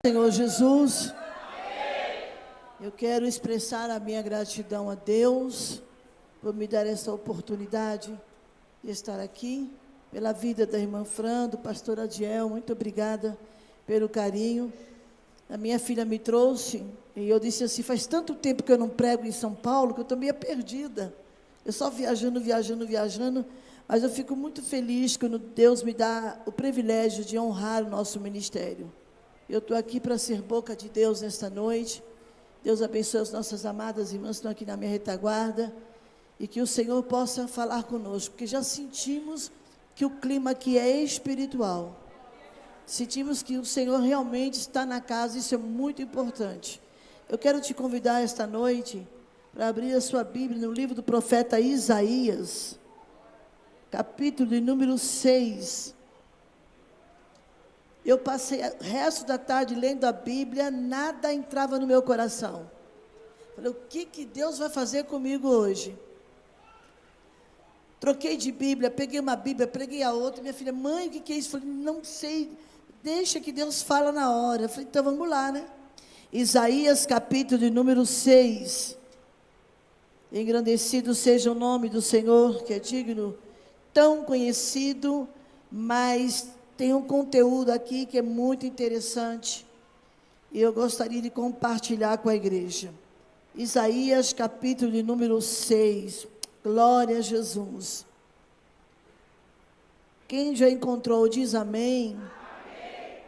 Senhor Jesus, eu quero expressar a minha gratidão a Deus por me dar essa oportunidade de estar aqui, pela vida da irmã Fran, do pastor Adiel. Muito obrigada pelo carinho. A minha filha me trouxe e eu disse assim: faz tanto tempo que eu não prego em São Paulo que eu estou meio perdida. Eu só viajando, mas eu fico muito feliz quando Deus me dá o privilégio de honrar o nosso ministério. Eu estou aqui para ser boca de Deus nesta noite. Deus abençoe as nossas amadas irmãs que estão aqui na minha retaguarda, e que o Senhor possa falar conosco, porque já sentimos que o clima aqui é espiritual. Sentimos que o Senhor realmente está na casa, isso é muito importante. Eu quero te convidar esta noite para abrir a sua Bíblia no livro do profeta Isaías, capítulo de número 6. Eu passei o resto da tarde lendo a Bíblia, nada entrava no meu coração. Falei: o que Deus vai fazer comigo hoje? Troquei de Bíblia, peguei uma Bíblia, preguei a outra. Minha filha: mãe, o que é isso? Falei: não sei, deixa que Deus fala na hora. Falei: então vamos lá, né? Isaías capítulo de número 6. Engrandecido seja o nome do Senhor, que é digno, tão conhecido, mas tem um conteúdo aqui que é muito interessante, e eu gostaria de compartilhar com a igreja. Isaías capítulo de número 6, glória a Jesus. Quem já encontrou diz amém. Amém.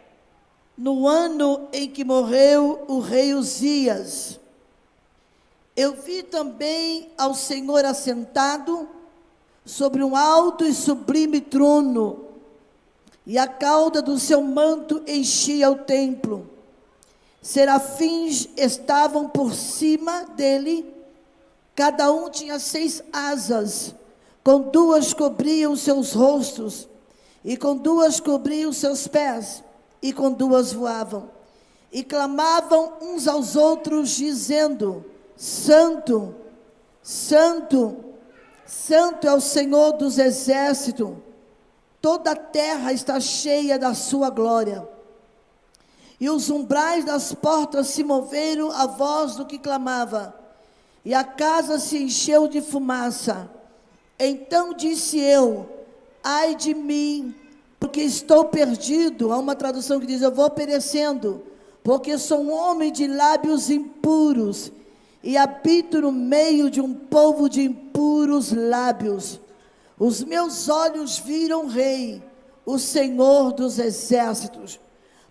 No ano em que morreu o rei Uzias, eu vi também ao Senhor assentado sobre um alto e sublime trono, e a cauda do seu manto enchia o templo. Serafins estavam por cima dele, cada um tinha 6 asas, com 2 cobriam seus rostos, e com 2 cobriam seus pés, e com 2 voavam, e clamavam uns aos outros, dizendo: Santo, Santo, Santo é o Senhor dos exércitos, toda a terra está cheia da sua glória. E os umbrais das portas se moveram à voz do que clamava, e a casa se encheu de fumaça. Então disse eu: ai de mim, porque estou perdido. Há uma tradução que diz: eu vou perecendo, porque sou um homem de lábios impuros, e habito no meio de um povo de impuros lábios. Os meus olhos viram o Rei, o Senhor dos exércitos.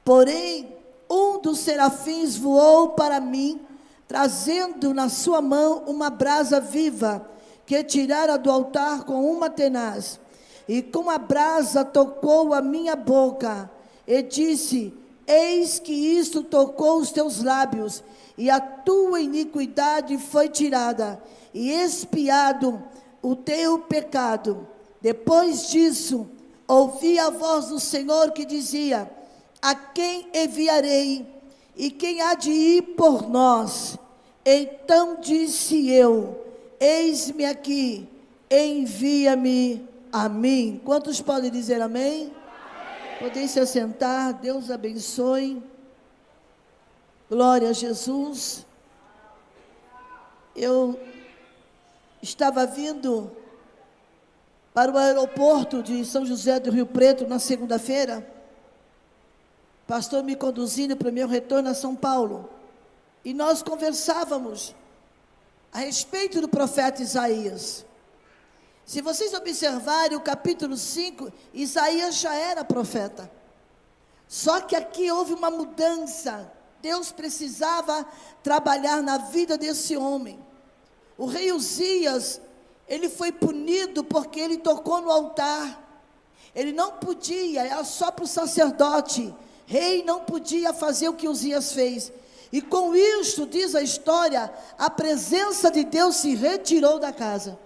Porém, um dos serafins voou para mim, trazendo na sua mão uma brasa viva, que tirara do altar com uma tenaz. E com a brasa tocou a minha boca, e disse: eis que isto tocou os teus lábios, e a tua iniquidade foi tirada, e expiado o teu pecado. Depois disso, ouvi a voz do Senhor que dizia: a quem enviarei? E quem há de ir por nós? Então disse eu: eis-me aqui, envia-me a mim. Quantos podem dizer amém? Amém. Podem se assentar. Deus abençoe. Glória a Jesus. Eu estava vindo para o aeroporto de São José do Rio Preto na segunda-feira, pastor me conduzindo para o meu retorno a São Paulo, e nós conversávamos a respeito do profeta Isaías. Se vocês observarem o capítulo 5, Isaías já era profeta, só que aqui houve uma mudança. Deus precisava trabalhar na vida desse homem. O rei Uzias, ele foi punido porque ele tocou no altar. Ele não podia, era só para o sacerdote. Rei não podia fazer o que Uzias fez. E com isto, diz a história, a presença de Deus se retirou da casa.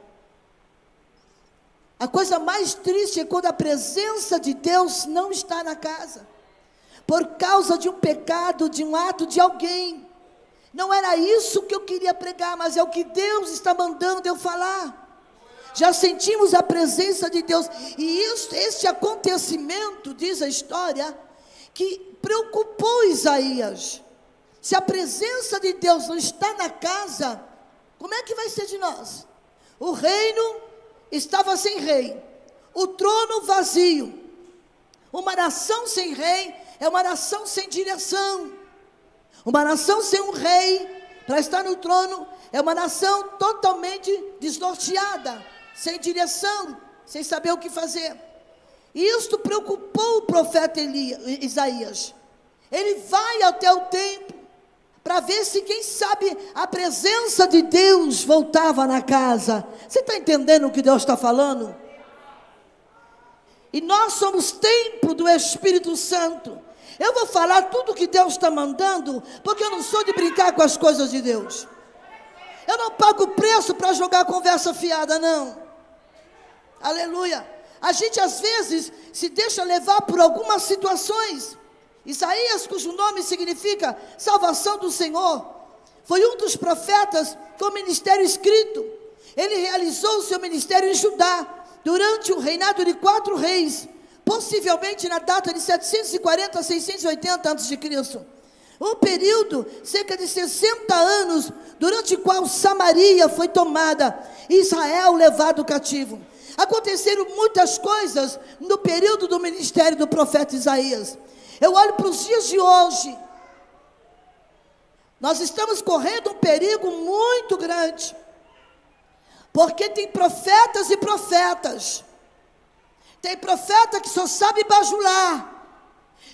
A coisa mais triste é quando a presença de Deus não está na casa, por causa de um pecado, de um ato de alguém. Não era isso que eu queria pregar, mas é o que Deus está mandando eu falar. Já sentimos a presença de Deus, e este acontecimento, diz a história, que preocupou Isaías. Se a presença de Deus não está na casa, como é que vai ser de nós? O reino estava sem rei, o trono vazio. Uma nação sem rei é uma nação sem direção. Uma nação sem um rei para estar no trono é uma nação totalmente desnorteada, sem direção, sem saber o que fazer. E isto preocupou o profeta Isaías. Ele vai até o templo para ver se, quem sabe, a presença de Deus voltava na casa. Você está entendendo o que Deus está falando? E nós somos templo do Espírito Santo. Eu vou falar tudo o que Deus está mandando, porque eu não sou de brincar com as coisas de Deus. Eu não pago preço para jogar conversa fiada, não. Aleluia. A gente às vezes se deixa levar por algumas situações. Isaías, cujo nome significa salvação do Senhor, foi um dos profetas com ministério escrito. Ele realizou o seu ministério em Judá, durante o reinado de 4 reis, possivelmente na data de 740 a 680 a.C. Um período, cerca de 60 anos, durante o qual Samaria foi tomada, e Israel levado cativo. Aconteceram muitas coisas no período do ministério do profeta Isaías. Eu olho para os dias de hoje, nós estamos correndo um perigo muito grande, porque tem profetas e profetas. Tem profeta que só sabe bajular,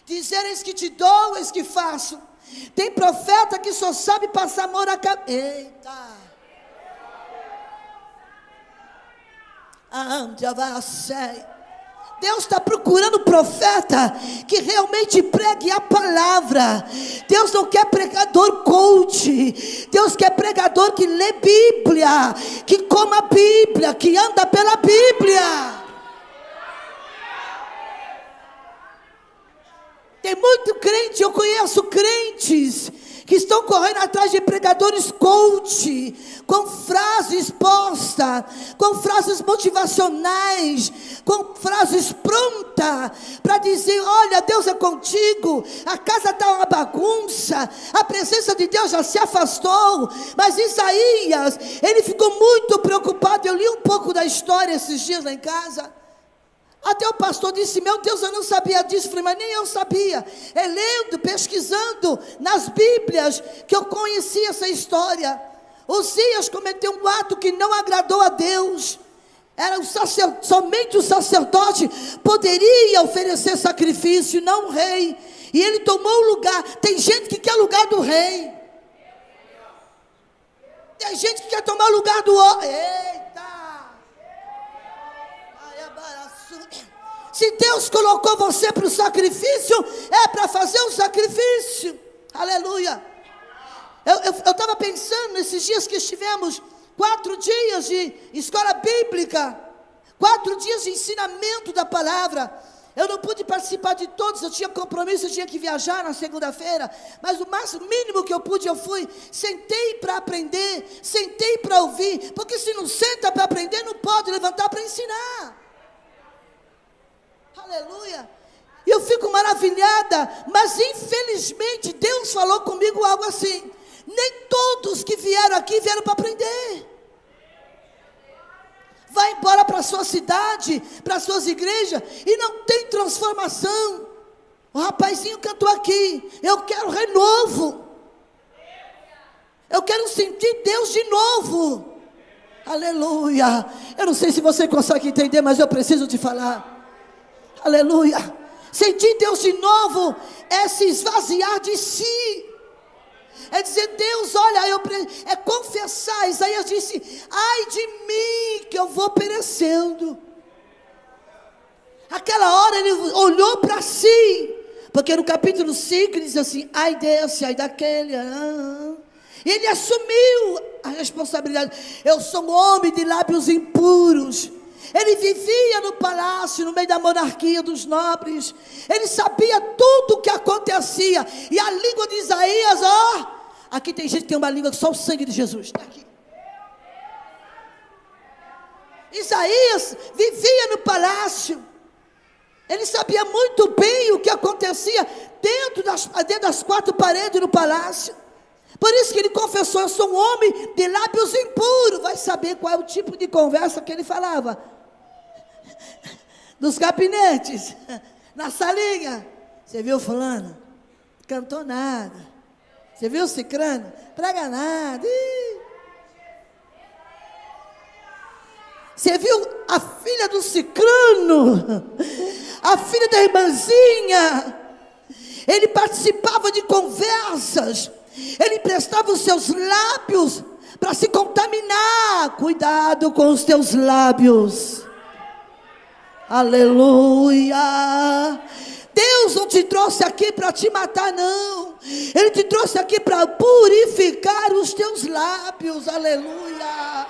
dizer eis que te dou, eis que faço. Tem profeta que só sabe passar a mão na cabeça. Eita! Deus está procurando profeta que realmente pregue a palavra. Deus não quer pregador coach. Deus quer pregador que lê Bíblia, que coma a Bíblia, que anda pela Bíblia. Tem muito crente, eu conheço crentes que estão correndo atrás de pregadores coach, com frases postas, com frases motivacionais, com frases prontas, para dizer, olha, Deus é contigo, a casa está uma bagunça, a presença de Deus já se afastou. Mas Isaías, ele ficou muito preocupado. Eu li um pouco da história esses dias lá em casa. Até o pastor disse, meu Deus, eu não sabia disso. Eu falei, mas nem eu sabia. É lendo, pesquisando nas Bíblias que eu conheci essa história. Uzias cometeu um ato que não agradou a Deus. Somente o sacerdote poderia oferecer sacrifício, não o rei. E ele tomou o lugar. Tem gente que quer o lugar do rei. Tem gente que quer tomar o lugar do homem. Eita! Se Deus colocou você para o sacrifício, é para fazer o sacrifício. Aleluia. Eu estava pensando nesses dias que estivemos 4 dias de escola bíblica, 4 dias de ensinamento da palavra. Eu não pude participar de todos, eu tinha compromisso, eu tinha que viajar na segunda-feira, mas o máximo mínimo que eu pude, eu fui, sentei para aprender, sentei para ouvir, porque se não senta para aprender, não pode levantar para ensinar. Aleluia. E eu fico maravilhada, mas infelizmente Deus falou comigo algo assim, nem todos que vieram aqui vieram para aprender. Vai embora para a sua cidade, para as suas igrejas, e não tem transformação. O rapazinho cantou aqui, eu quero renovo, eu quero sentir Deus de novo. Aleluia. Eu não sei se você consegue entender, mas eu preciso te falar. Aleluia. Sentir Deus de novo é se esvaziar de si, é dizer, Deus, olha, é confessar. Isaías disse, ai de mim que eu vou perecendo. Aquela hora ele olhou para si, porque no capítulo 5 ele diz assim, ai desse, ai daquele, e ele assumiu a responsabilidade. Eu sou um homem de lábios impuros. Ele vivia no palácio, no meio da monarquia dos nobres. Ele sabia tudo o que acontecia. E a língua de Isaías, aqui tem gente que tem uma língua que só o sangue de Jesus está aqui. Isaías vivia no palácio. Ele sabia muito bem o que acontecia dentro das quatro paredes do palácio. Por isso que ele confessou: eu sou um homem de lábios impuros. Vai saber qual é o tipo de conversa que ele falava. Dos gabinetes, na salinha. Você viu fulano? Cantou nada. Você viu cicrano? Prega nada. Você viu a filha do cicrano? A filha da irmãzinha? Ele participava de conversas. Ele emprestava os seus lábios para se contaminar. Cuidado com os teus lábios. Aleluia. Deus não te trouxe aqui para te matar, não. Ele te trouxe aqui para purificar os teus lábios. Aleluia.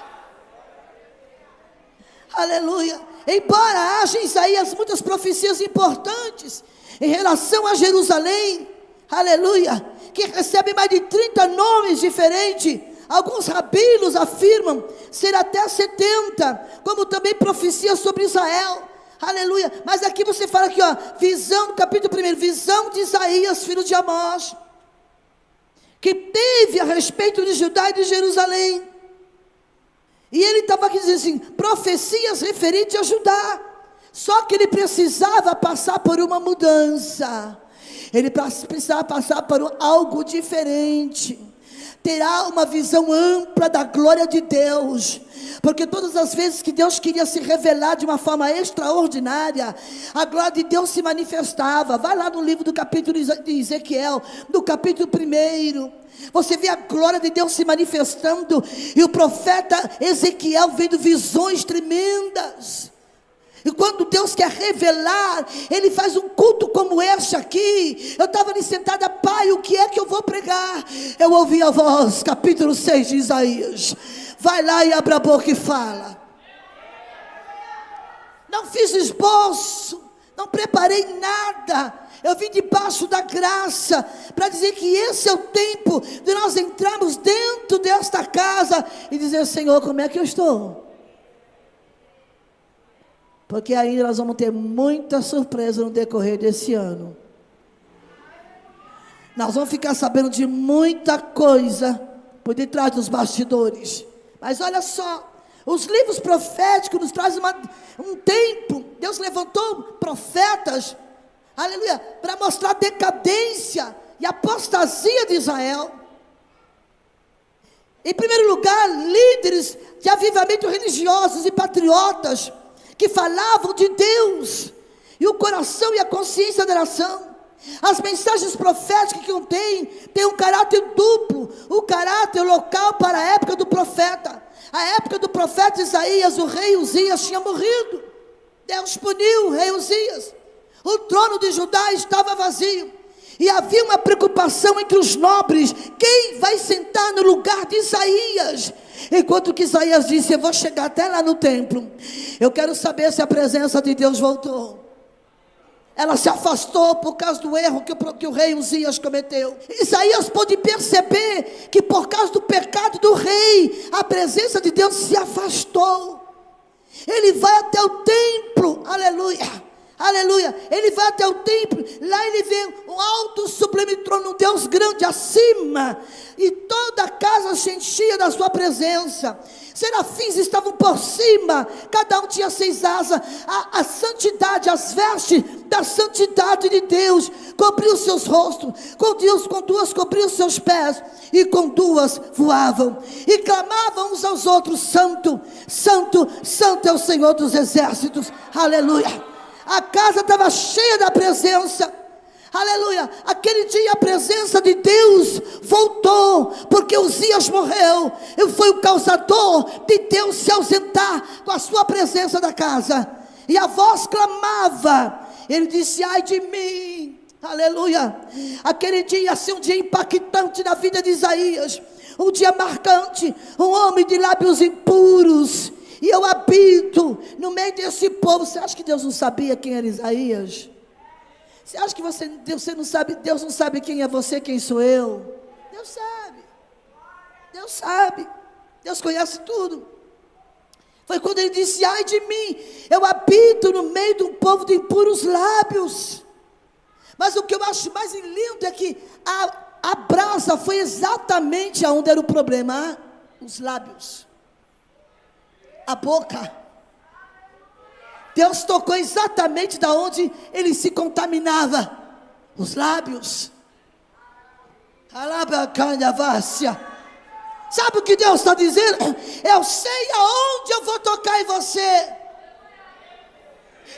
Aleluia. Embora haja em Isaías muitas profecias importantes em relação a Jerusalém, aleluia, que recebe mais de 30 nomes diferentes. Alguns rabinos afirmam ser até 70, como também profecia sobre Israel. Aleluia. Mas aqui você fala aqui, ó, visão, no capítulo 1, visão de Isaías, filho de Amós, que teve a respeito de Judá e de Jerusalém. E ele estava aqui dizendo assim, profecias referentes a Judá. Só que ele precisava passar por uma mudança. Ele precisava passar por algo diferente. Terá uma visão ampla da glória de Deus. Porque todas as vezes que Deus queria se revelar de uma forma extraordinária, a glória de Deus se manifestava. Vai lá no livro do capítulo de Ezequiel, no capítulo 1. Você vê a glória de Deus se manifestando. E o profeta Ezequiel vendo visões tremendas. E quando Deus quer revelar, Ele faz um culto como este aqui. Eu estava ali sentada, Pai, o que é que eu vou pregar? Eu ouvi a voz, capítulo 6 de Isaías. Vai lá e abre a boca e fala. Não fiz esboço, não preparei nada. Eu vim debaixo da graça, para dizer que esse é o tempo de nós entrarmos dentro desta casa e dizer, Senhor, como é que eu estou? Porque ainda nós vamos ter muita surpresa no decorrer desse ano. Nós vamos ficar sabendo de muita coisa por detrás dos bastidores. Mas olha só, os livros proféticos nos trazem um tempo. Deus levantou profetas, aleluia, para mostrar a decadência e a apostasia de Israel. Em primeiro lugar, líderes de avivamento religiosos e patriotas, que falavam de Deus, e o coração e a consciência da nação. As mensagens proféticas que contêm têm um caráter duplo, o caráter local para a época do profeta. A época do profeta Isaías, o rei Uzias tinha morrido. Deus puniu o rei Uzias. O trono de Judá estava vazio. E havia uma preocupação entre os nobres, quem vai sentar no lugar de Isaías? Enquanto que Isaías disse, eu vou chegar até lá no templo, eu quero saber se a presença de Deus voltou. Ela se afastou por causa do erro que o rei Uzias cometeu. Isaías pôde perceber que por causa do pecado do rei, a presença de Deus se afastou. Ele vai até o templo, aleluia. Aleluia, ele vai até o templo, lá ele vê um alto sublime trono, um Deus grande acima, e toda a casa se enchia da sua presença. Serafins estavam por cima, cada um tinha 6 asas, a santidade, as vestes da santidade de Deus, cobriu os seus rostos, com 2 cobriu os seus pés, e com 2 voavam, e clamavam uns aos outros, santo, santo, santo é o Senhor dos exércitos, aleluia. A casa estava cheia da presença, aleluia. Aquele dia a presença de Deus voltou, porque Uzias morreu, e foi o causador de Deus se ausentar com a sua presença da casa. E a voz clamava, ele disse, ai de mim, aleluia. Aquele dia ia ser um dia impactante na vida de Isaías, um dia marcante, um homem de lábios impuros. E eu habito no meio desse povo. Você acha que Deus não sabia quem era Isaías? Você acha que você não sabe, Deus não sabe quem é você, quem sou eu? Deus sabe. Deus sabe. Deus conhece tudo. Foi quando ele disse: ai de mim, eu habito no meio de um povo de impuros lábios. Mas o que eu acho mais lindo é que a brasa foi exatamente aonde era o problema, os lábios, a boca. Deus tocou exatamente da onde ele se contaminava, os lábios. Sabe o que Deus está dizendo? Eu sei aonde eu vou tocar em você.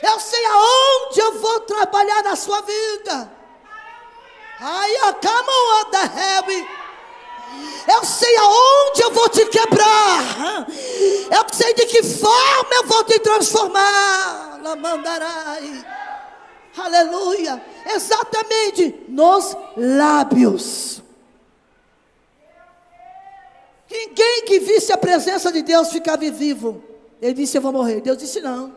Eu sei aonde eu vou trabalhar na sua vida. Eu sei aonde eu vou te quebrar. Eu sei de que forma eu vou te transformar. Lamandarai. Aleluia. Exatamente nos lábios. Ninguém que visse a presença de Deus ficava vivo. Ele disse: eu vou morrer. Deus disse: não,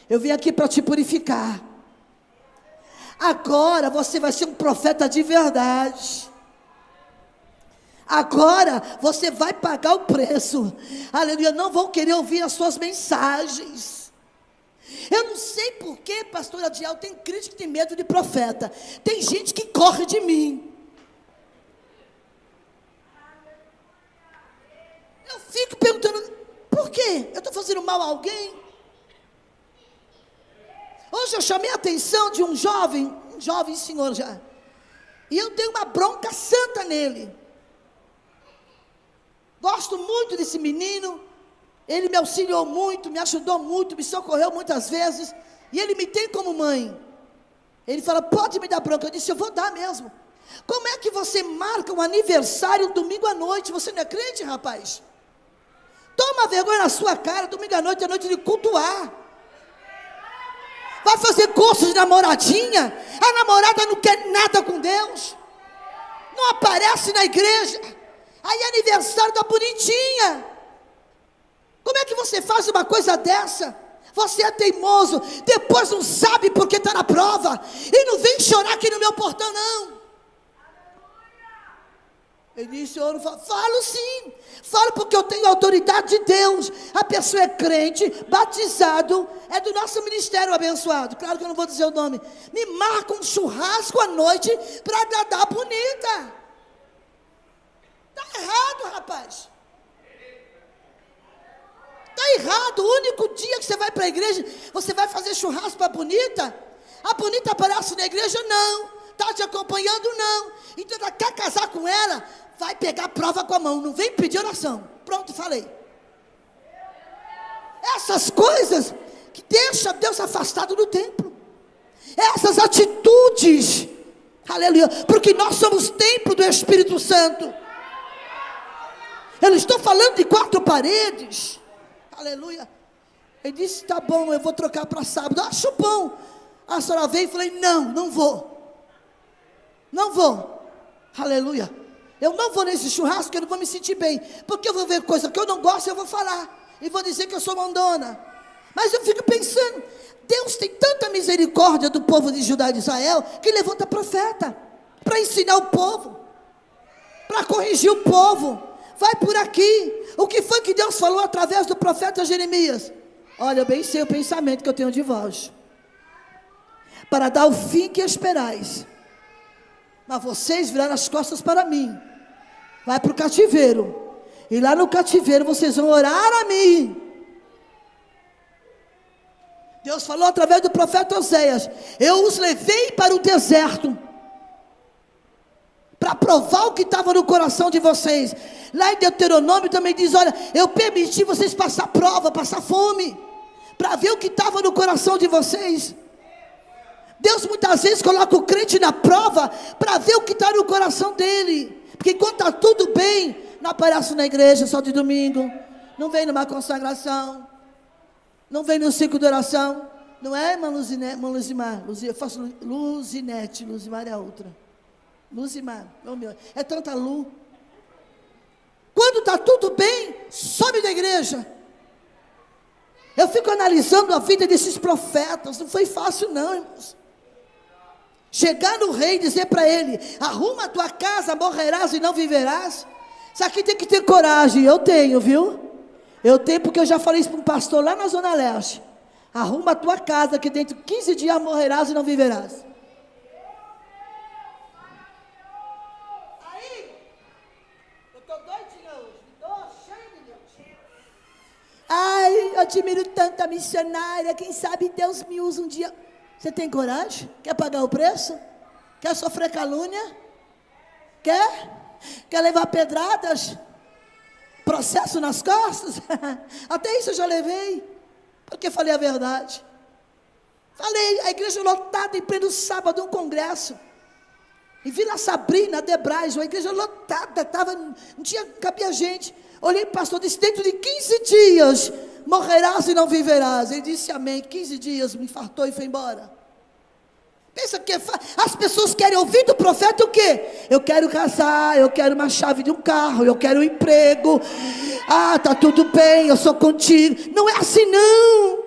eu vim aqui para te purificar. Agora você vai ser um profeta de verdade. Agora você vai pagar o preço. Aleluia. Não vão querer ouvir as suas mensagens. Eu não sei porquê, pastora Adiel, tem crente que tem medo de profeta. Tem gente que corre de mim. Eu fico perguntando: por quê? Eu estou fazendo mal a alguém? Hoje eu chamei a atenção de um jovem senhor já. E eu tenho uma bronca santa nele. Gosto muito desse menino. Ele me auxiliou muito, me ajudou muito, me socorreu muitas vezes. E ele me tem como mãe. Ele fala: pode me dar bronca. Eu disse: eu vou dar mesmo. Como é que você marca um aniversário domingo à noite? Você não é crente, rapaz? Toma vergonha na sua cara. Domingo à noite é noite de cultuar. Vai fazer curso de namoradinha. A namorada não quer nada com Deus, não aparece na igreja. Aí é aniversário da bonitinha. Como é que você faz uma coisa dessa? Você é teimoso, depois não sabe porque está na prova. E não vem chorar aqui no meu portão, não. Ele disse: eu não falo. Falo sim, falo porque eu tenho autoridade de Deus. A pessoa é crente, batizado, é do nosso ministério abençoado. Claro que eu não vou dizer o nome. Me marca um churrasco à noite para agradar a bonita. Está errado, rapaz. Está errado. O único dia que você vai para a igreja, você vai fazer churrasco para a bonita? A bonita aparece na igreja? Não. Está te acompanhando? Não. Então ela quer casar com ela, vai pegar prova com a mão. Não vem pedir oração. Pronto, falei. Essas coisas que deixam Deus afastado do templo. Essas atitudes. Aleluia. Porque nós somos templo do Espírito Santo. Eu não estou falando de 4 paredes. Aleluia. Ele disse: tá bom, eu vou trocar para sábado. Acho bom. A senhora veio e falei: não vou. Não vou. Aleluia. Eu não vou nesse churrasco, eu não vou me sentir bem. Porque eu vou ver coisa que eu não gosto, eu vou falar. E vou dizer que eu sou mandona. Mas eu fico pensando, Deus tem tanta misericórdia do povo de Judá e de Israel, que levanta profeta para ensinar o povo, para corrigir o povo. Vai por aqui. O que foi que Deus falou através do profeta Jeremias? Olha, eu bem sei o pensamento que eu tenho de vós, para dar o fim que esperais, mas vocês viraram as costas para mim. Vai para o cativeiro, e lá no cativeiro vocês vão orar a mim. Deus falou através do profeta Oséias: eu os levei para o deserto, para provar o que estava no coração de vocês. Lá em Deuteronômio também diz: olha, eu permiti vocês passar prova, passar fome, para ver o que estava no coração de vocês. Deus muitas vezes coloca o crente na prova, para ver o que está no coração dele. Porque enquanto está tudo bem, não aparece na igreja só de domingo, não vem numa consagração, não vem no ciclo de oração. Não é, irmã Luzimar? Eu faço Luzinete, Luzimar é a outra. Luzimar, oh meu, é tanta Lu. Quando está tudo bem, sobe da igreja. Eu fico analisando a vida desses profetas. Não foi fácil não, irmãos. Chegar no rei e dizer para ele: arruma a tua casa, morrerás e não viverás. Isso aqui tem que ter coragem. Eu tenho, viu? Eu tenho, porque eu já falei isso para um pastor lá na Zona Leste. Arruma a tua casa, que dentro de 15 dias morrerás e não viverás. Aí, eu estou doidinha hoje, estou cheia de Deus. Ai, eu admiro tanto a missionária, quem sabe Deus me usa um dia. Você tem coragem? Quer pagar o preço? Quer sofrer calúnia? Quer? Quer levar pedradas? Processo nas costas? Até isso eu já levei, porque falei a verdade. Falei, a igreja lotada em pleno sábado, um congresso, em Vila Sabrina, Debrais, uma igreja lotada, não tinha, cabia gente. Olhei para o pastor, disse, dentro de 15 dias, morrerás e não viverás. Ele disse amém, 15 dias, me infartou e foi embora. Pensa que as pessoas querem ouvir do profeta o quê? Eu quero casar, eu quero uma chave de um carro, eu quero um emprego. Ah, tá tudo bem, eu sou contigo. Não é assim não.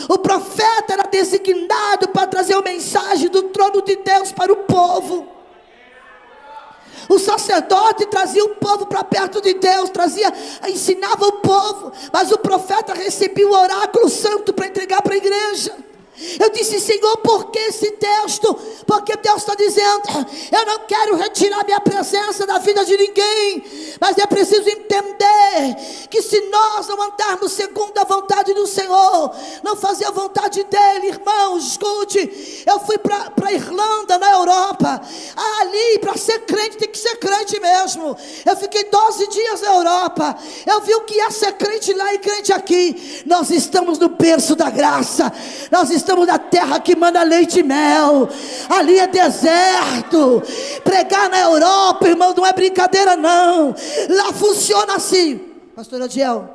O profeta era designado para trazer a mensagem do trono de Deus para o povo. O sacerdote trazia o povo para perto de Deus, ensinava o povo, mas o profeta recebia o oráculo santo para entregar para a igreja. Eu disse, Senhor, por que esse texto? Porque Deus está dizendo, eu não quero retirar minha presença da vida de ninguém, mas é preciso entender que se nós não andarmos segundo a vontade do Senhor, não fazer a vontade dele, irmão, escute, eu fui para a Irlanda, na Europa, ali para ser crente tem que ser crente mesmo. Eu fiquei 12 dias na Europa, eu vi o que é ser crente lá e crente aqui. Nós estamos no berço da graça, nós estamos na terra que manda leite e mel. Ali é deserto. Pregar na Europa, irmão, não é brincadeira não. Lá funciona assim. Pastor Adiel,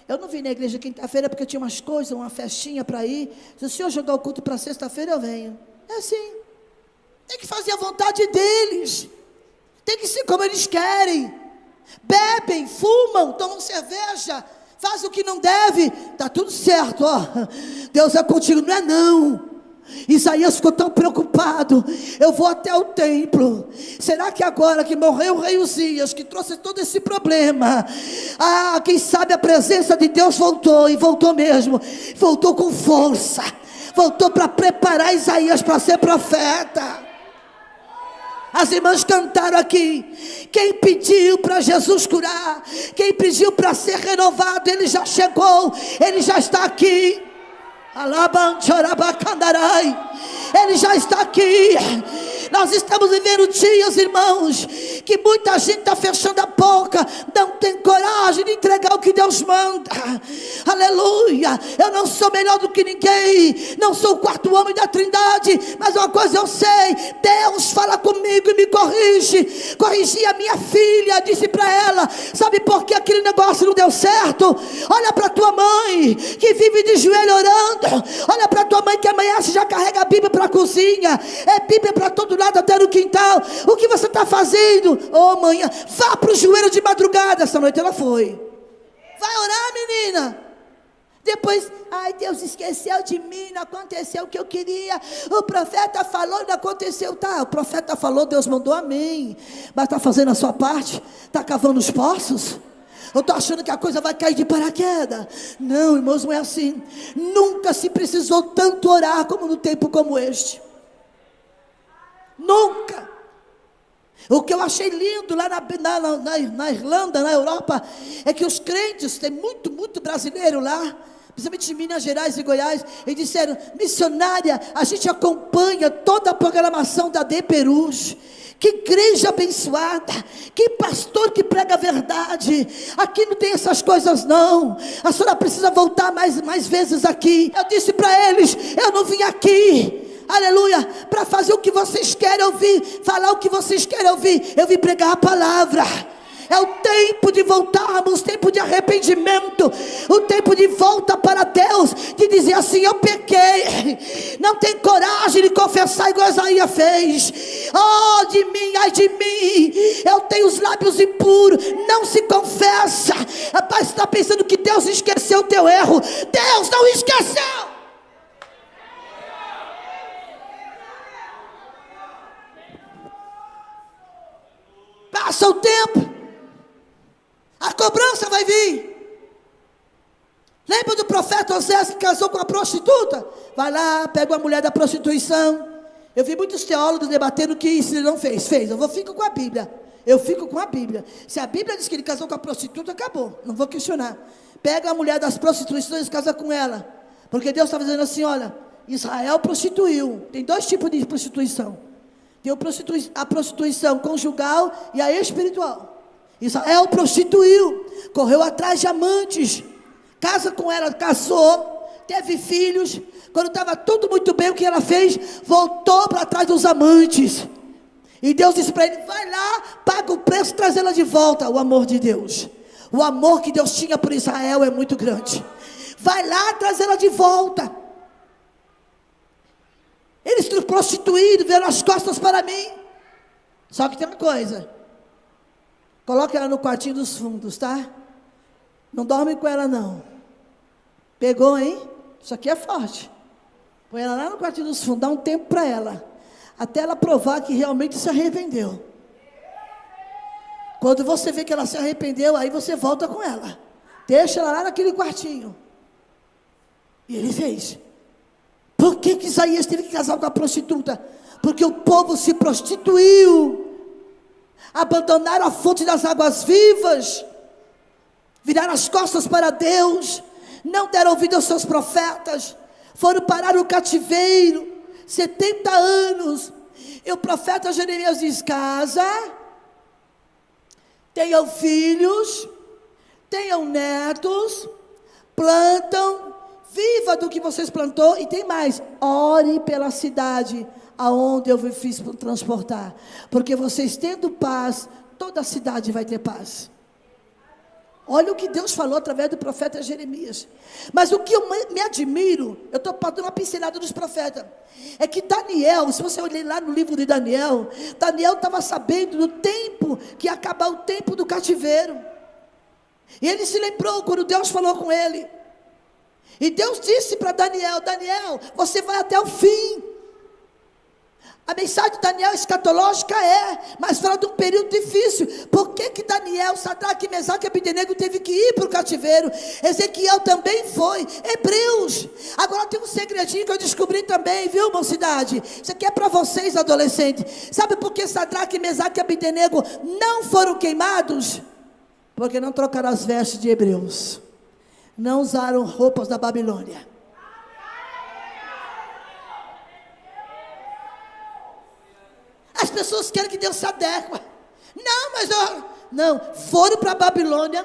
eu não vim na igreja quinta-feira porque eu tinha umas coisas, uma festinha para ir. Se o senhor jogar o culto para sexta-feira, eu venho. É assim. Tem que fazer a vontade deles. Tem que ser como eles querem. Bebem, fumam, tomam cerveja, faz o que não deve, está tudo certo, ó. Deus é contigo, não é não. Isaías ficou tão preocupado. Eu vou até o templo. Será que agora que morreu o rei Uzias, que trouxe todo esse problema, quem sabe a presença de Deus voltou, e voltou mesmo, voltou com força, voltou para preparar Isaías para ser profeta. As irmãs cantaram aqui, quem pediu para Jesus curar, quem pediu para ser renovado, ele já chegou, ele já está aqui. Ele já está aqui. Nós estamos vivendo dias, irmãos, que muita gente está fechando a boca, não tem coragem de entregar o que Deus manda. Aleluia. Eu não sou melhor do que ninguém, não sou o quarto homem da Trindade, mas uma coisa eu sei, Deus fala comigo e me corrige. Corrigi a minha filha, disse para ela, sabe por que aquele negócio não deu certo? Olha para tua mãe que vive de joelho orando. Olha para tua mãe que amanhece já carrega a Bíblia para a cozinha, é Bíblia para todo lado, até no quintal. O que você está fazendo? Oh, mãe, vá para o joelho de madrugada. Essa noite ela foi. Vai orar, menina. Depois, ai, Deus esqueceu de mim, não aconteceu o que eu queria. O profeta falou, não aconteceu. Tá, o profeta falou, Deus mandou, amém. Mas está fazendo a sua parte? Está cavando os poços? Eu estou achando que a coisa vai cair de paraquedas. Não, irmãos, não é assim. Nunca se precisou tanto orar como no tempo como este. Nunca. O que eu achei lindo lá na Irlanda, na Europa, é que os crentes, tem muito brasileiro lá, principalmente de Minas Gerais e Goiás, e disseram, missionária, a gente acompanha toda a programação da D Perus. Que igreja abençoada, que pastor que prega a verdade. Aqui não tem essas coisas não. A senhora precisa voltar mais vezes aqui. Eu disse para eles, eu não vim aqui, aleluia, para fazer o que vocês querem ouvir, falar o que vocês querem ouvir. Eu vim pregar a palavra. É o tempo de voltarmos, tempo de arrependimento, o tempo de volta para Deus, de dizer assim, eu pequei, não tem coragem de confessar igual Isaías fez. Oh, de mim, ai de mim, eu tenho os lábios impuros, não se confessa. Rapaz, você está pensando que Deus esqueceu o teu erro? Deus não esqueceu. Passa o tempo, a cobrança vai vir. Lembra do profeta Oséias que casou com a prostituta? Vai lá, pega uma mulher da prostituição. Eu vi muitos teólogos debatendo que isso ele não fez. Fez, eu fico com a Bíblia. Eu fico com a Bíblia. Se a Bíblia diz que ele casou com a prostituta, acabou. Não vou questionar. Pega a mulher das prostituições e casa com ela. Porque Deus está dizendo assim, olha, Israel prostituiu. Tem dois tipos de prostituição. Tem a prostituição conjugal e a espiritual. Israel prostituiu. Correu atrás de amantes. Casa com ela, casou. Teve filhos. Quando estava tudo muito bem, o que ela fez? Voltou para trás dos amantes. E Deus disse para ele, vai lá, paga o preço, traz ela de volta. O amor de Deus. O amor que Deus tinha por Israel é muito grande. Vai lá, traz ela de volta. Eles estão prostituídos, vieram as costas para mim. Só que tem uma coisa. Coloca ela no quartinho dos fundos, tá? Não dorme com ela não. Pegou, hein? Isso aqui é forte. Põe ela lá no quartinho dos fundos, dá um tempo para ela. Até ela provar que realmente se arrependeu. Quando você vê que ela se arrependeu, aí você volta com ela. Deixa ela lá naquele quartinho. E ele fez. Por que Isaías teve que casar com a prostituta? Porque o povo se prostituiu. Abandonaram a fonte das águas vivas. Viraram as costas para Deus. Não deram ouvido aos seus profetas. Foram parar no cativeiro. 70 anos. E o profeta Jeremias diz, casa, tenham filhos, tenham netos, plantam, viva do que vocês plantou, e tem mais, ore pela cidade, aonde eu vos fiz transportar, porque vocês tendo paz, toda a cidade vai ter paz. Olha o que Deus falou através do profeta Jeremias. Mas o que eu me admiro, eu estou dando uma pincelada dos profetas, é que Daniel, se você olhar lá no livro de Daniel, Daniel estava sabendo do tempo, que ia acabar o tempo do cativeiro. E ele se lembrou quando Deus falou com ele. E Deus disse para Daniel, Daniel, você vai até o fim. A mensagem de Daniel escatológica mas fala de um período difícil. Por que Daniel, Sadraque, Mesaque e Abdenego teve que ir para o cativeiro? Ezequiel também foi. Hebreus. Agora tem um segredinho que eu descobri também, viu, mocidade? Isso aqui é para vocês, adolescentes. Sabe por que Sadraque, Mesaque e Abdenego não foram queimados? Porque não trocaram as vestes de hebreus. Não usaram roupas da Babilônia. As pessoas querem que Deus se adeque. Não, foram para a Babilônia,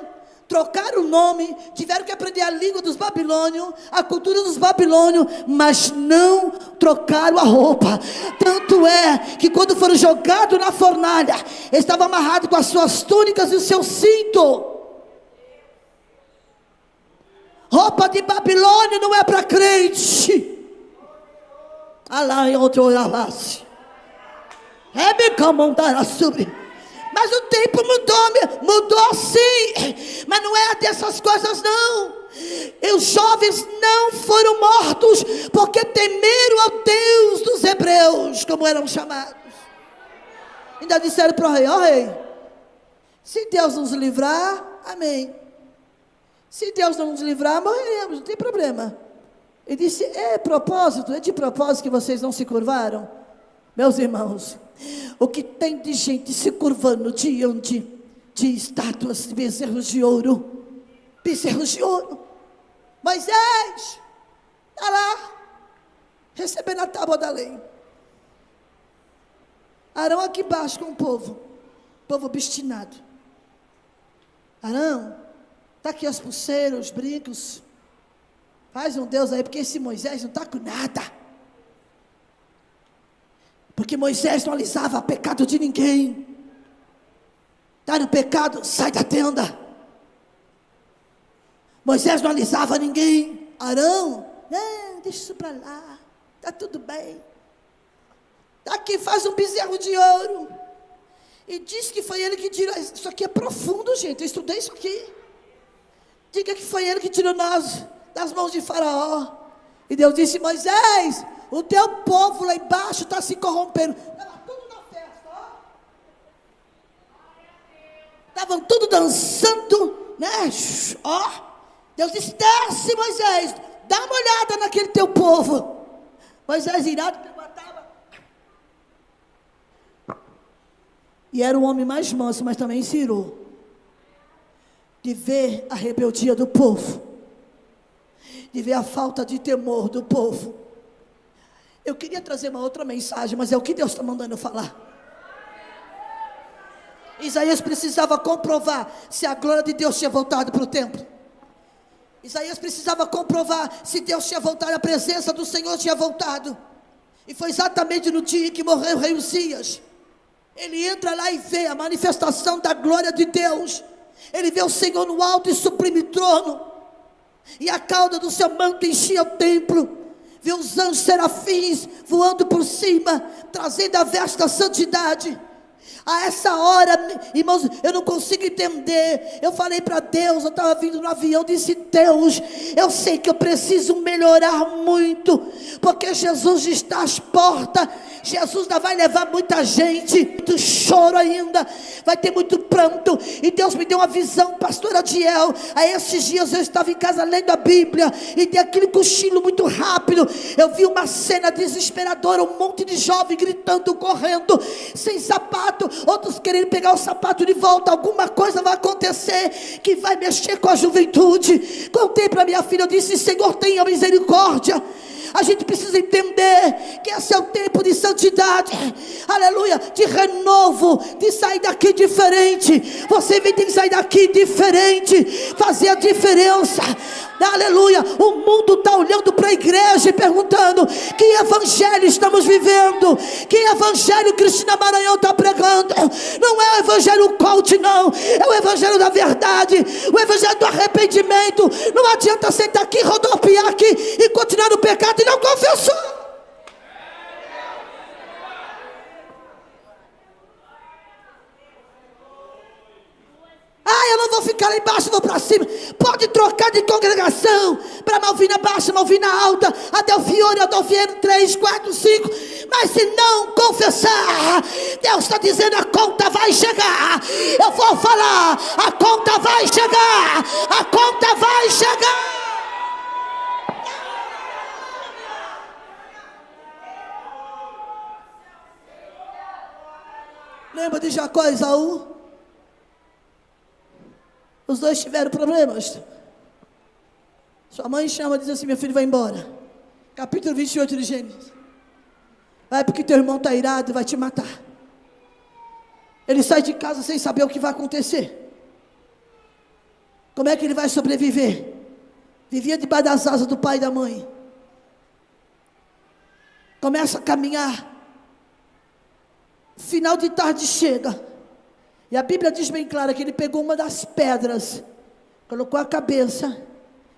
trocaram o nome, tiveram que aprender a língua dos babilônios, a cultura dos babilônios, mas não trocaram a roupa. Tanto é que quando foram jogados na fornalha, eles estavam amarrados com as suas túnicas e o seu cinto. Roupa de Babilônia não é para crente. Alá em outro orasse. Mas o tempo mudou sim, mas não é dessas coisas não. E os jovens não foram mortos, porque temeram ao Deus dos hebreus, como eram chamados. Ainda disseram para o rei, ó rei, se Deus nos livrar, amém. Se Deus não nos livrar, morreremos, não tem problema. Ele disse, é de propósito que vocês não se curvaram? Meus irmãos, o que tem de gente se curvando diante de estátuas de bezerros de ouro. Bezerros de ouro. Moisés está lá, recebendo a tábua da lei. Arão aqui embaixo com o povo obstinado. Arão, está aqui as pulseiras, os brincos. Faz um Deus aí, porque esse Moisés não está com nada. Porque Moisés não alisava o pecado de ninguém. Está no pecado, sai da tenda. Moisés não alisava ninguém. Arão, deixa isso para lá, está tudo bem. Está aqui, faz um bezerro de ouro. E diz que foi ele que tirou. Isso aqui é profundo, gente, eu estudei isso aqui. Diga que foi ele que tirou nós das mãos de Faraó. E Deus disse, Moisés, o teu povo lá embaixo está se corrompendo. Estava tudo na festa, ó. Estavam tudo dançando, né? Ó. Deus disse: desce, Moisés, dá uma olhada naquele teu povo. Moisés, irado, pegou a tábua. E era o homem mais manso, mas também se irou de ver a rebeldia do povo, de ver a falta de temor do povo. Eu queria trazer uma outra mensagem, mas é o que Deus está mandando eu falar. Isaías precisava comprovar se a glória de Deus tinha voltado para o templo. Isaías precisava comprovar se Deus tinha voltado, a presença do Senhor tinha voltado. E foi exatamente no dia em que morreu o rei Uzias. Ele entra lá e vê a manifestação da glória de Deus. Ele vê o Senhor no alto e sublime trono, e a cauda do seu manto enchia o templo. Vê os anjos serafins voando por cima, trazendo a veste da santidade. A essa hora, irmãos, eu não consigo entender. Eu falei para Deus, eu estava vindo no avião, disse: Deus, eu sei que eu preciso melhorar muito, porque Jesus está às portas. Jesus ainda vai levar muita gente, muito choro ainda, vai ter muito pranto. E Deus me deu uma visão, pastor Adiel. Aí esses dias eu estava em casa lendo a Bíblia, e dei aquele cochilo muito rápido. Eu vi uma cena desesperadora, um monte de jovens gritando, correndo, sem sapato, outros querendo pegar o sapato de volta. Alguma coisa vai acontecer que vai mexer com a juventude. Contei para minha filha, eu disse: Senhor, tenha misericórdia. A gente precisa entender que esse é o tempo de santidade, aleluia, de renovo, de sair daqui diferente. Você tem que sair daqui diferente, fazer a diferença, aleluia. O mundo está olhando para a igreja e perguntando: que evangelho estamos vivendo? Que evangelho Cristina Maranhão está pregando? Não é o evangelho coach, não, é o evangelho da verdade, o evangelho do arrependimento. Não adianta sentar aqui, rodopiar aqui e continuar no pecado e não confessou. Eu não vou ficar lá embaixo, vou para cima. Pode trocar de congregação para Malvina Baixa, Malvina Alta, Adelfiore, Adolfiano 3, 4, 5. Mas se não confessar, Deus está dizendo: a conta vai chegar. Eu vou falar: a conta vai chegar. A conta vai chegar. Lembra de Jacó e Esaú? Os dois tiveram problemas. Sua mãe chama e diz assim: meu filho, vai embora. Capítulo 28 de Gênesis. Vai, porque teu irmão está irado e vai te matar. Ele sai de casa sem saber o que vai acontecer. Como é que ele vai sobreviver? Vivia debaixo das asas do pai e da mãe. Começa a caminhar. Final de tarde chega. E a Bíblia diz bem clara que ele pegou uma das pedras, colocou a cabeça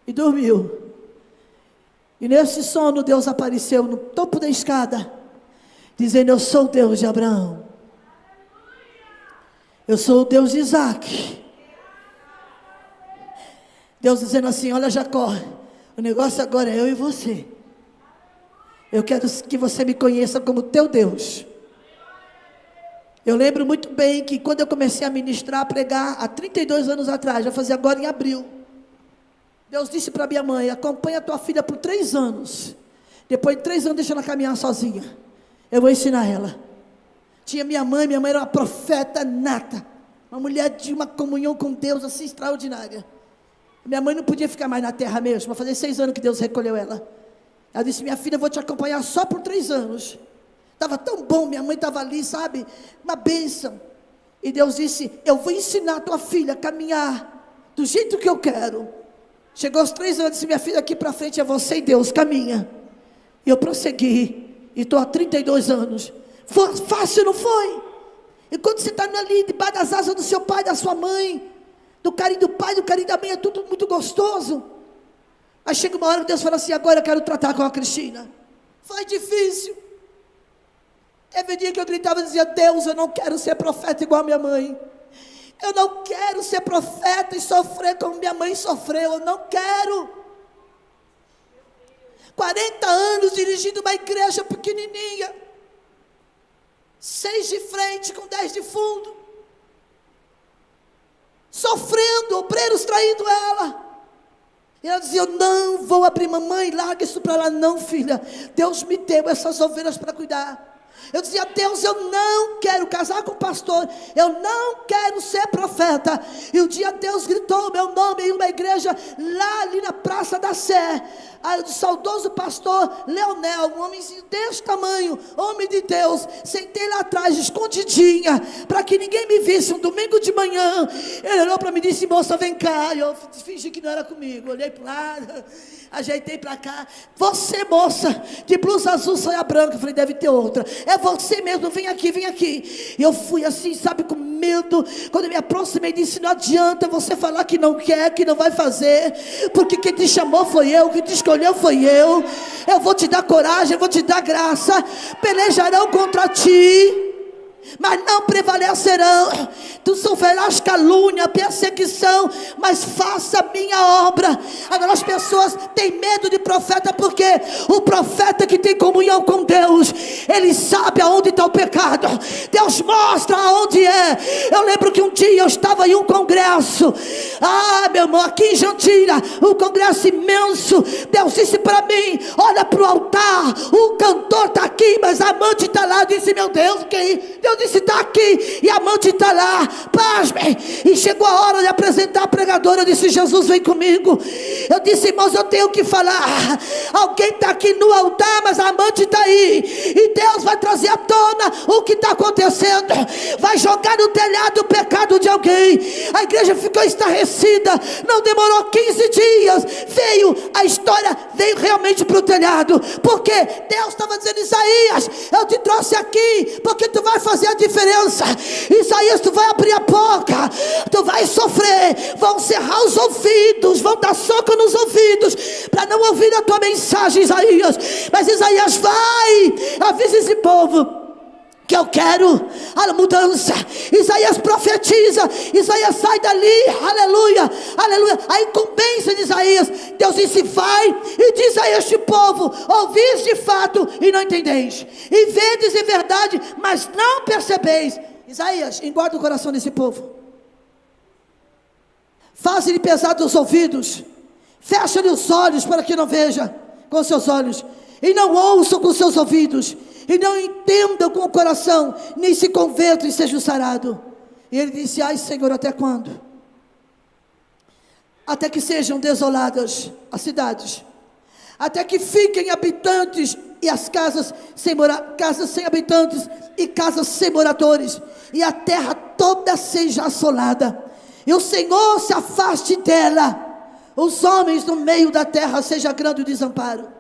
e dormiu. E nesse sono Deus apareceu no topo da escada, dizendo: eu sou o Deus de Abraão, eu sou o Deus de Isaac. Deus dizendo assim: olha, Jacó, o negócio agora é eu e você. Eu quero que você me conheça como teu Deus. Eu lembro muito bem que quando eu comecei a ministrar, a pregar, há 32 anos atrás, já fazia agora em abril, Deus disse para minha mãe: acompanha a tua filha por 3 anos, depois de 3 anos deixa ela caminhar sozinha, eu vou ensinar ela. Tinha minha mãe era uma profeta nata, uma mulher de uma comunhão com Deus assim extraordinária. Minha mãe não podia ficar mais na terra mesmo, vai fazer 6 anos que Deus recolheu ela. Ela disse: minha filha, eu vou te acompanhar só por 3 anos. Estava tão bom, minha mãe estava ali, sabe, uma bênção. E Deus disse: eu vou ensinar a tua filha a caminhar do jeito que eu quero. Chegou aos 3 anos, disse: minha filha, aqui para frente é você e Deus, caminha. E eu prossegui, e estou há 32 anos. Foi fácil, não foi? E quando você está ali, debaixo das asas do seu pai, da sua mãe, do carinho do pai, do carinho da mãe, é tudo muito gostoso. Aí chega uma hora que Deus fala assim: agora eu quero tratar com a Cristina. Foi difícil. Teve dia que eu gritava e dizia: Deus, eu não quero ser profeta igual a minha mãe. Eu não quero ser profeta e sofrer como minha mãe sofreu. Eu não quero. 40 anos dirigindo uma igreja pequenininha, 6 de frente com 10 de fundo, sofrendo, obreiros traindo ela. E ela dizia: eu não vou abrir, mamãe, larga isso para lá. Não, filha, Deus me deu essas ovelhas para cuidar. Eu dizia: Deus, eu não quero casar com o pastor, eu não quero ser profeta. E um dia Deus gritou o meu nome em uma igreja lá ali na Praça da Sé, do saudoso pastor Leonel, um homenzinho desse tamanho, homem de Deus. Sentei lá atrás, escondidinha, para que ninguém me visse, um domingo de manhã. Ele olhou para mim e disse: moça, vem cá. E eu fingi que não era comigo, olhei para o lado, ajeitei para cá. Você, moça, de blusa azul, saia branca. Eu falei: deve ter outra. É você mesmo, vem aqui, vem aqui. E eu fui assim, sabe, com medo. Quando eu me aproximei, disse: não adianta você falar que não quer, que não vai fazer, porque quem te chamou foi eu, quem te escolheu foi eu. Eu vou te dar coragem, eu vou te dar graça. Pelejarão contra ti, mas não prevalecerão. Tu sofrerás calúnia, perseguição, mas faça a minha obra. Agora as pessoas têm medo de profeta, porque o profeta que tem comunhão com Deus, ele sabe aonde está o pecado. Deus mostra aonde é. Eu lembro que um dia eu estava em um congresso, meu irmão, aqui em Jandira, um congresso imenso. Deus disse para mim: olha para o altar, o cantor está aqui, mas a amante está lá. Eu disse: meu Deus, quem? Deus disse: está aqui, e a amante está lá. Pasmem. E chegou a hora de apresentar a pregadora. Eu disse: Jesus, vem comigo. Eu disse: irmãos, eu tenho que falar. Alguém está aqui no altar, mas a amante está aí, e Deus vai trazer à tona o que está acontecendo, vai jogar no telhado o pecado de alguém. A igreja ficou estarrecida. Não demorou 15 dias, a história veio realmente para o telhado, porque Deus estava dizendo: Isaías, eu te trouxe aqui porque tu vai fazer a diferença. Isaías, tu vai abrir a boca, tu vai sofrer, vão cerrar os ouvidos, vão dar soco nos ouvidos para não ouvir a tua mensagem, Isaías. Mas Isaías, vai, avisa esse povo que eu quero a mudança. Isaías profetiza, Isaías sai dali, aleluia, aleluia. A incumbência de Isaías, Deus disse: vai e diz a este povo: ouvis de fato e não entendeis, e vedes em verdade, mas não percebeis. Isaías, engorda o coração desse povo, faze-lhe pesado os ouvidos, fecha-lhe os olhos para que não veja com seus olhos, e não ouçam com seus ouvidos, e não entendam com o coração, nem se convertam e sejam sarados. E ele disse: ai, Senhor, até quando? Até que sejam desoladas as cidades, até que fiquem habitantes e as casas sem habitantes e casas sem moradores, e a terra toda seja assolada, e o Senhor se afaste dela, os homens no meio da terra seja grande o desamparo.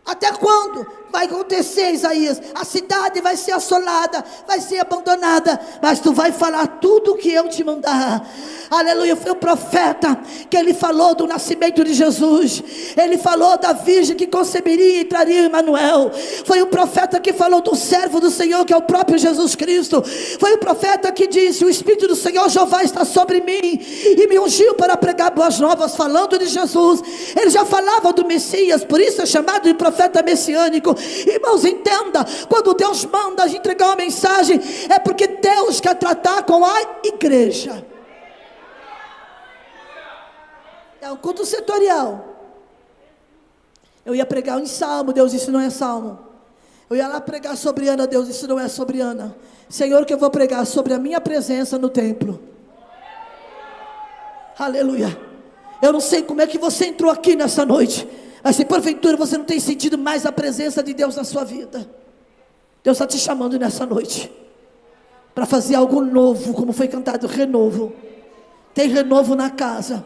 Até quando vai acontecer, Isaías? A cidade vai ser assolada, vai ser abandonada, mas tu vai falar tudo o que eu te mandar. Aleluia. Foi o profeta que ele falou do nascimento de Jesus, ele falou da virgem que conceberia e traria Emanuel. Foi o profeta que falou do servo do Senhor, que é o próprio Jesus Cristo. Foi o profeta que disse: o Espírito do Senhor Jeová está sobre mim, e me ungiu para pregar boas novas, falando de Jesus. Ele já falava do Messias, por isso é chamado de profeta messiânico. Irmãos, entenda, quando Deus manda entregar uma mensagem, é porque Deus quer tratar com a igreja. É um culto setorial. Eu ia pregar em Salmo, Deus disse: não é Salmo. Eu ia lá pregar sobre Ana, Deus disse: não é sobre Ana. Senhor, que eu vou pregar sobre a minha presença no templo. Aleluia. Eu não sei como é que você entrou aqui nessa noite, mas se porventura você não tem sentido mais a presença de Deus na sua vida, Deus está te chamando nessa noite para fazer algo novo, como foi cantado, renovo. Tem renovo na casa,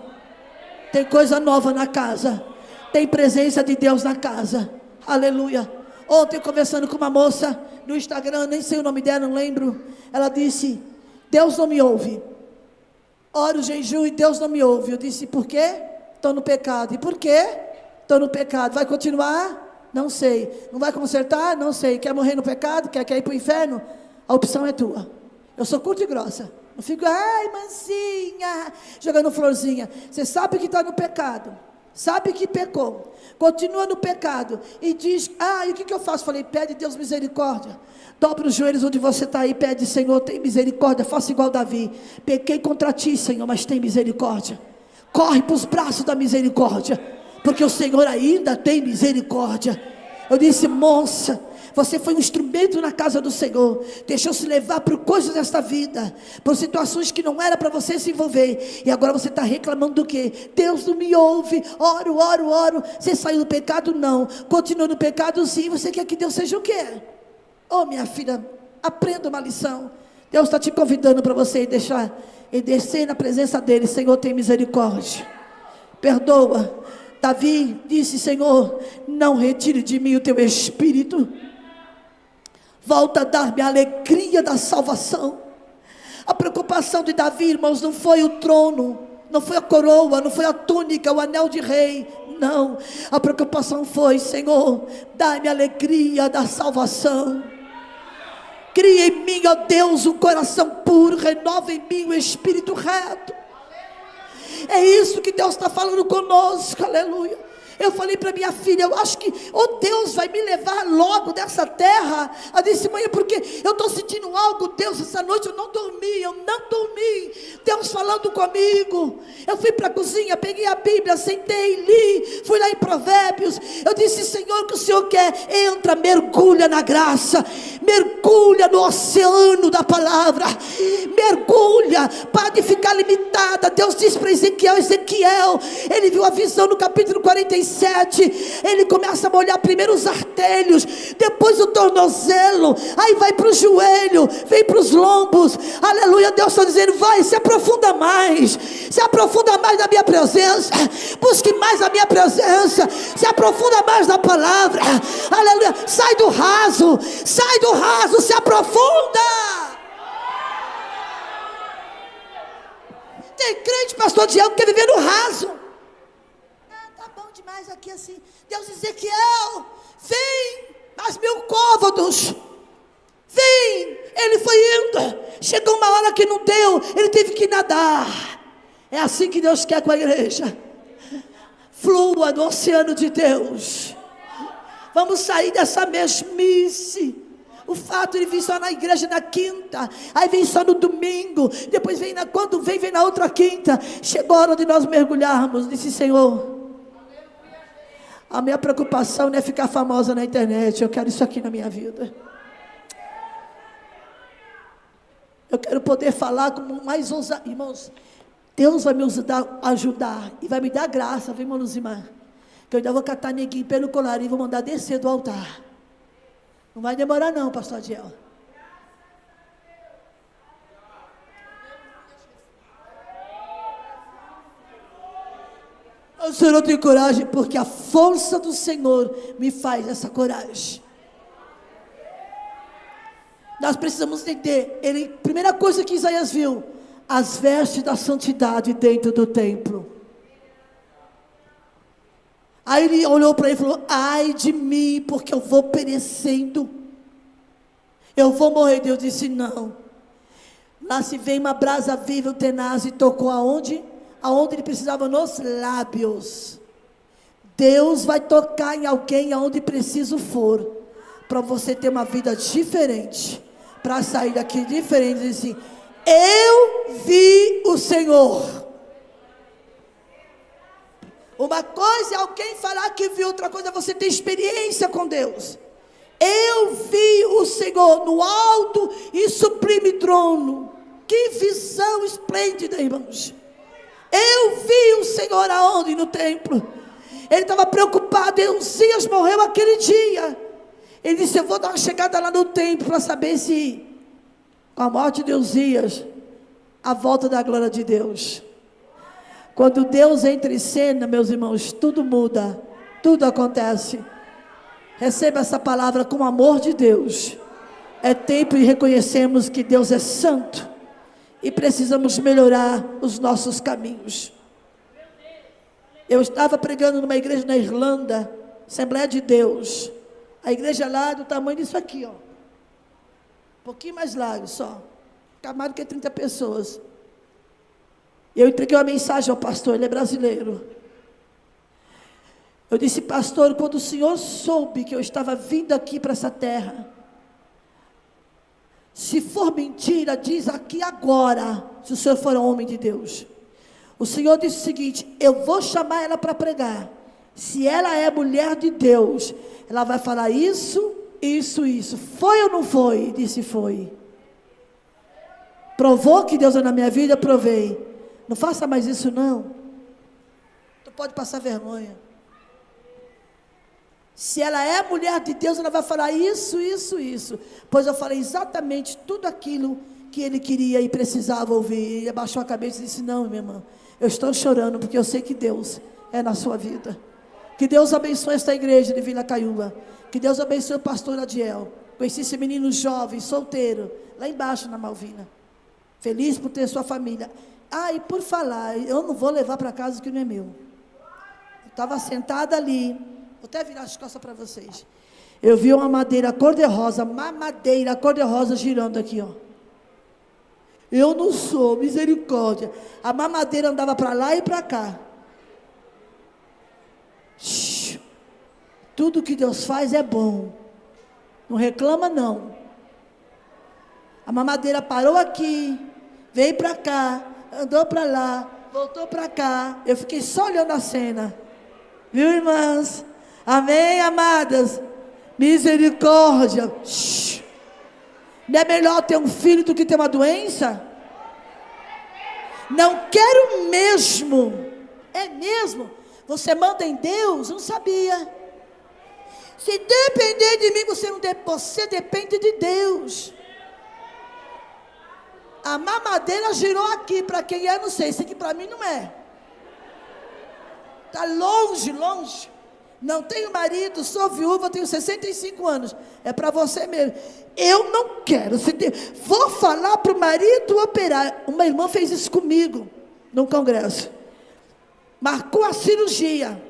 tem coisa nova na casa, tem presença de Deus na casa. Aleluia. Ontem conversando com uma moça no Instagram, nem sei o nome dela, não lembro. Ela disse: Deus não me ouve. Oro, jejum e Deus não me ouve. Eu disse: por quê? Estou no pecado. E por quê? Estou no pecado. Vai continuar? Não sei. Não vai consertar? Não sei. Quer morrer no pecado? Quer ir para o inferno? A opção é tua. Eu sou curta e grossa. Não fico: ai, mansinha, jogando florzinha. Você sabe que está no pecado, sabe que pecou, continua no pecado e diz: e o que eu faço? Falei: pede Deus misericórdia. Dobre os joelhos onde você está aí, pede: Senhor, tem misericórdia. Faça igual Davi: pequei contra ti, Senhor, mas tem misericórdia. Corre para os braços da misericórdia, porque o Senhor ainda tem misericórdia. Eu disse: moça, você foi um instrumento na casa do Senhor, deixou-se levar por coisas desta vida, por situações que não era para você se envolver, e agora você está reclamando do quê? Deus não me ouve, oro. Você saiu do pecado? Não. Continua no pecado? Sim. Você quer que Deus seja o quê? Oh, minha filha, aprenda uma lição. Deus está te convidando para você deixar e descer na presença dele. Senhor, tem misericórdia, perdoa. Davi disse: Senhor, não retire de mim o teu espírito, volta a dar-me a alegria da salvação. A preocupação de Davi, irmãos, não foi o trono, não foi a coroa, não foi a túnica, o anel de rei, não. A preocupação foi: Senhor, dá-me a alegria da salvação. Cria em mim, ó Deus, um coração puro, renova em mim o espírito reto. É isso que Deus está falando conosco, aleluia. Eu falei para minha filha: eu acho que Deus vai me levar logo dessa terra. Ela disse: mãe, porque eu estou sentindo algo, Deus, essa noite eu não dormi. Deus falando comigo. Eu fui para a cozinha, peguei a Bíblia, sentei, li, fui lá em Provérbios. Eu disse: Senhor, o que o Senhor quer? Entra, mergulha na graça, mergulha no oceano da palavra, mergulha, para de ficar limitada. Deus disse para Ezequiel, ele viu a visão no capítulo 47, ele começa a molhar primeiro os artelhos, depois o tornozelo, aí vai para o joelho, vem para os lombos, aleluia. Deus está dizendo: vai, se aprofunda mais na minha presença, busque mais a minha presença, se aprofunda mais na palavra, aleluia. Sai do raso, se aprofunda. Tem crente, pastor Diego, que quer viver no raso. Tá bom demais aqui assim. Deus diz: Ezequiel, vem, mais 1000 côvados, vem. Ele foi indo, chegou uma hora que não deu, ele teve que nadar. É assim que Deus quer com a igreja. Flua no oceano de Deus. Vamos sair dessa mesmice. O fato de vir só na igreja na quinta, aí vem só no domingo, depois quando vem na outra quinta. Chegou a hora de nós mergulharmos. Disse: Senhor, a minha preocupação não é ficar famosa na internet, eu quero isso aqui na minha vida. Eu quero poder falar com mais ousadia. Irmãos, Deus vai me ajudar e vai me dar graça, viu, irmão Luzimar? Que eu ainda vou catar neguinho pelo colarinho e vou mandar descer do altar. Não vai demorar não, pastor Adiel. O Senhor tem coragem, porque a força do Senhor me faz essa coragem. Nós precisamos entender. Primeira coisa que Isaías viu: as vestes da santidade dentro do templo. Aí ele olhou para ele e falou: ai de mim, porque eu vou perecendo, eu vou morrer. Deus disse: não. Lá se vem uma brasa viva, tenaz, e tocou aonde ele precisava, nos lábios. Deus vai tocar em alguém aonde preciso for, para você ter uma vida diferente, para sair daqui diferente. Diz assim: eu vi o Senhor. Uma coisa é alguém falar que viu, outra coisa é você ter experiência com Deus. Eu vi o Senhor no alto e sublime trono. Que visão esplêndida, irmãos. Eu vi o Senhor aonde? No templo. Ele estava preocupado. Uzias morreu aquele dia. Ele disse: eu vou dar uma chegada lá no templo para saber se, com a morte de Uzias, a volta da glória de Deus. Quando Deus entra em cena, meus irmãos, tudo muda, tudo acontece. Receba essa palavra com o amor de Deus. É tempo de reconhecermos que Deus é santo e precisamos melhorar os nossos caminhos. Eu estava pregando numa igreja na Irlanda, Assembleia de Deus. A igreja lá do tamanho disso aqui, ó. Um pouquinho mais largo só. Mais do que 30 pessoas. Eu entreguei uma mensagem ao pastor, ele é brasileiro. Eu disse: pastor, quando o senhor soube que eu estava vindo aqui para essa terra, se for mentira, diz aqui agora, se o senhor for um homem de Deus. O Senhor disse o seguinte: eu vou chamar ela para pregar. Se ela é mulher de Deus, ela vai falar isso, isso, isso. Foi ou não foi? Disse foi. Provou que Deus é na minha vida? Provei. Não faça mais isso não. Tu pode passar vergonha. Se ela é mulher de Deus, ela vai falar isso, isso, isso. Pois eu falei exatamente tudo aquilo que ele queria e precisava ouvir. Ele abaixou a cabeça e disse: não, minha irmã, eu estou chorando porque eu sei que Deus é na sua vida. Que Deus abençoe esta igreja de Vila Caiúba. Que Deus abençoe o pastor Adiel. Conheci esse menino jovem, solteiro, lá embaixo na Malvina. Feliz por ter sua família. Ah, e por falar, eu não vou levar para casa o que não é meu. Eu estava sentada ali. Vou até virar as costas para vocês. Eu vi uma madeira cor-de-rosa, mamadeira cor-de-rosa girando aqui, ó. Eu não sou, misericórdia. A mamadeira andava para lá e para cá. Shhh. Tudo que Deus faz é bom. Não reclama não. A mamadeira parou aqui, veio para cá, andou para lá, voltou para cá. Eu fiquei só olhando a cena. Viu, irmãs? Amém, amadas? Misericórdia. Shhh. Não é melhor ter um filho do que ter uma doença? Não quero mesmo. É mesmo? Você manda em Deus? Não sabia. Se depender de mim, você depende de Deus. A mamadeira girou aqui. Para quem é, não sei. Isso aqui para mim não é. Está longe, longe. Não tenho marido, sou viúva, tenho 65 anos. É para você mesmo. Eu não quero. Vou falar para o marido operar. Uma irmã fez isso comigo, num congresso. Marcou a cirurgia.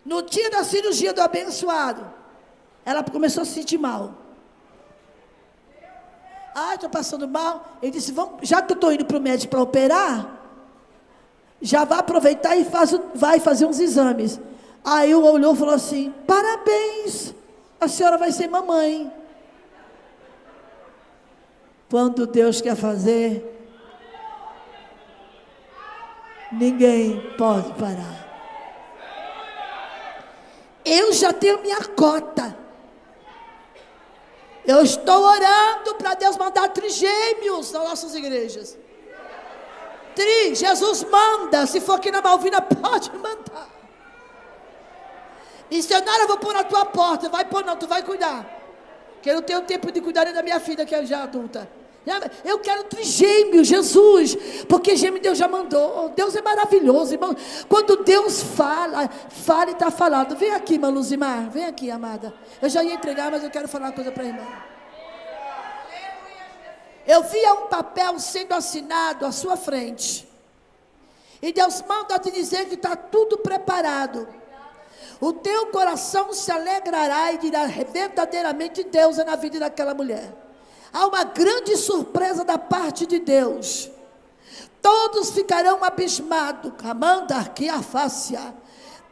No dia da cirurgia do abençoado, ela começou a se sentir mal. Ah, estou passando mal. Ele disse: vamos, já que eu estou indo para o médico para operar, já vai aproveitar e vai fazer uns exames. Aí eu olhou e falou assim: parabéns, a senhora vai ser mamãe. Quando Deus quer fazer, ninguém pode parar. Eu já tenho minha cota. Eu estou orando para Deus mandar trigêmeos nas nossas igrejas. Jesus manda. Se for aqui na Malvina, pode mandar. Missionária, eu vou pôr na tua porta. Vai pôr não, tu vai cuidar. Porque eu não tenho tempo de cuidar nem da minha filha, que é já adulta. Eu quero trigêmeo, Jesus. Porque gêmeo Deus já mandou. Deus é maravilhoso, irmão. Quando Deus fala e está falado. Vem aqui, irmã Luzimar. Vem aqui, amada. Eu já ia entregar, mas eu quero falar uma coisa para a irmã. Eu via um papel sendo assinado à sua frente. E Deus manda te dizer que está tudo preparado. O teu coração se alegrará e dirá: verdadeiramente Deus é na vida daquela mulher. Há uma grande surpresa da parte de Deus. Todos ficarão abismados. Amanda, que a face.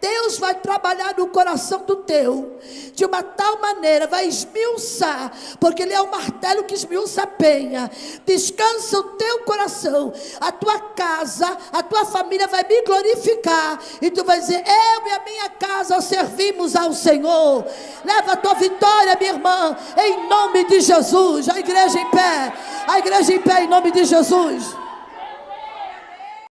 Deus vai trabalhar no coração do teu, de uma tal maneira, vai esmiuçar, porque Ele é o martelo que esmiuça a penha. Descansa o teu coração, a tua casa, a tua família vai me glorificar, e tu vai dizer: eu e a minha casa servimos ao Senhor. Leva a tua vitória, minha irmã, em nome de Jesus. A igreja em pé em nome de Jesus.